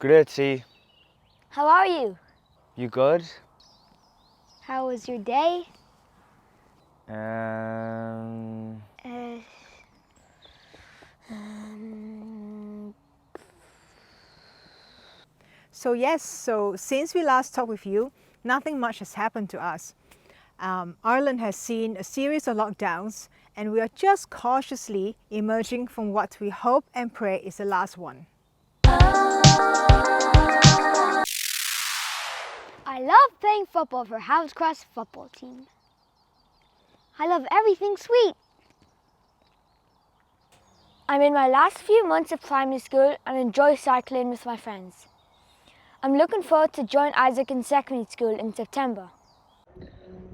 Great, see. How are you? You good? How was your day? Um, So since we last talked with you, nothing much has happened to us. Ireland has seen a series of lockdowns, and we are just cautiously emerging from what we hope and pray is the last one. I love playing football for Housecross football team. I love everything sweet. I'm in my last few months of primary school and enjoy cycling with my friends. I'm looking forward to join Isaac in secondary school in September.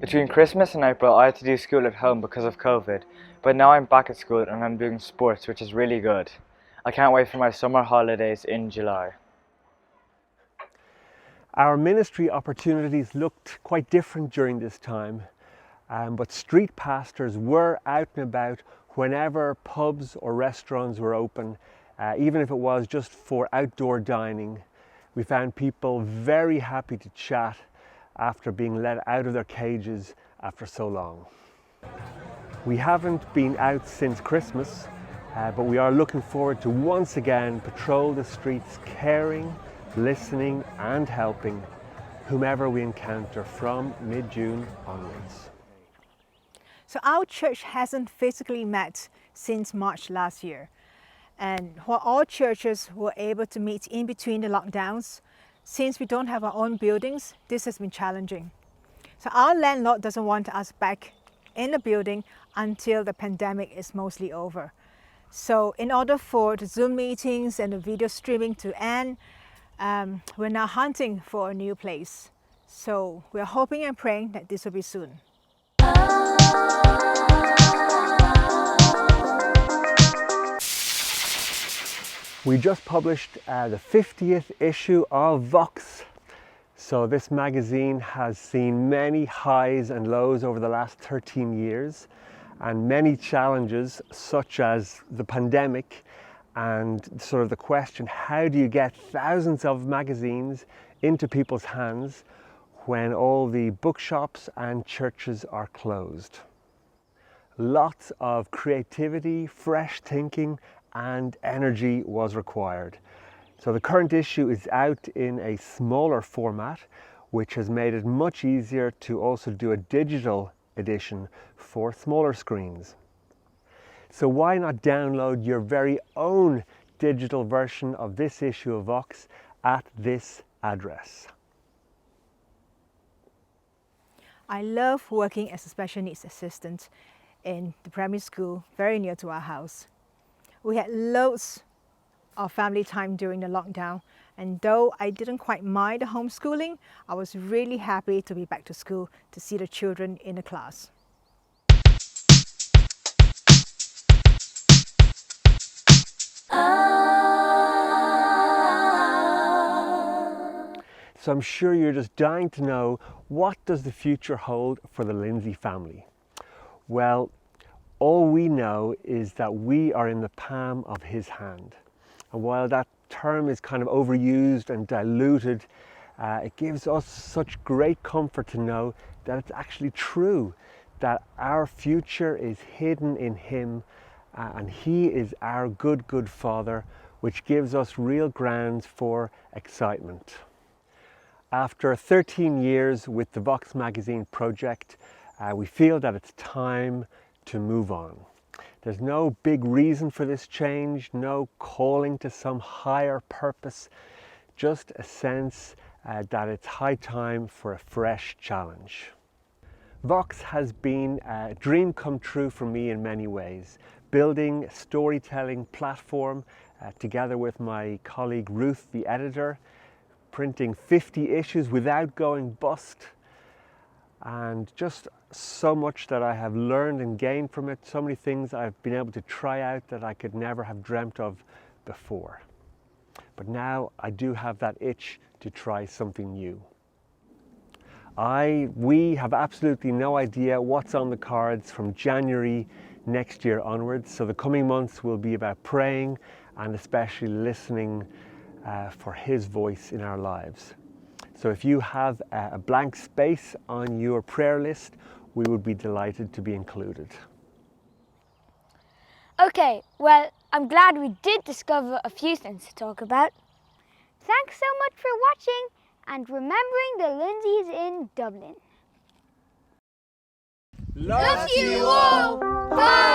between Christmas and April, I had to do school at home because of COVID, but now I'm back at school and I'm doing sports, which is really good. I can't wait for my summer holidays in July. Our ministry opportunities looked quite different during this time, but street pastors were out and about whenever pubs or restaurants were open, even if it was just for outdoor dining. We found people very happy to chat after being let out of their cages after so long. We haven't been out since Christmas, but we are looking forward to once again patrol the streets, caring, listening and helping whomever we encounter from mid-June onwards. So our church hasn't physically met since March last year. And while all churches were able to meet in between the lockdowns, since we don't have our own buildings, this has been challenging. So our landlord doesn't want us back in the building until the pandemic is mostly over. So in order for the Zoom meetings and the video streaming to end, we're now hunting for a new place. So we're hoping and praying that this will be soon. We just published the 50th issue of Vox. So this magazine has seen many highs and lows over the last 13 years and many challenges such as the pandemic and sort of the question, how do you get thousands of magazines into people's hands when all the bookshops and churches are closed? Lots of creativity, fresh thinking and energy was required. So the current issue is out in a smaller format, which has made it much easier to also do a digital edition for smaller screens. So why not download your very own digital version of this issue of Vox at this address? I love working as a special needs assistant in the primary school very near to our house. We had loads of family time during the lockdown, and though I didn't quite mind the homeschooling, I was really happy to be back to school to see the children in the class. So I'm sure you're just dying to know, what does the future hold for the Lindsay family? Well, all we know is that we are in the palm of his hand. And while that term is kind of overused and diluted, it gives us such great comfort to know that it's actually true, that our future is hidden in him, and he is our good Father, which gives us real grounds for excitement. After 13 years with the Vox magazine project, we feel that it's time to move on. There's no big reason for this change, no calling to some higher purpose, just a sense that it's high time for a fresh challenge. Vox has been a dream come true for me in many ways, building a storytelling platform together with my colleague Ruth, the editor, printing 50 issues without going bust, and just so much that I have learned and gained from it, so many things I've been able to try out that I could never have dreamt of before. But now I do have that itch to try something new. We have absolutely no idea what's on the cards from January next year onwards, so the coming months will be about praying and especially listening for His voice in our lives. So if you have a blank space on your prayer list, we would be delighted to be included. Okay, well, I'm glad we did discover a few things to talk about. Thanks so much for watching and remembering the Lindsays in Dublin. Love you all. Bye.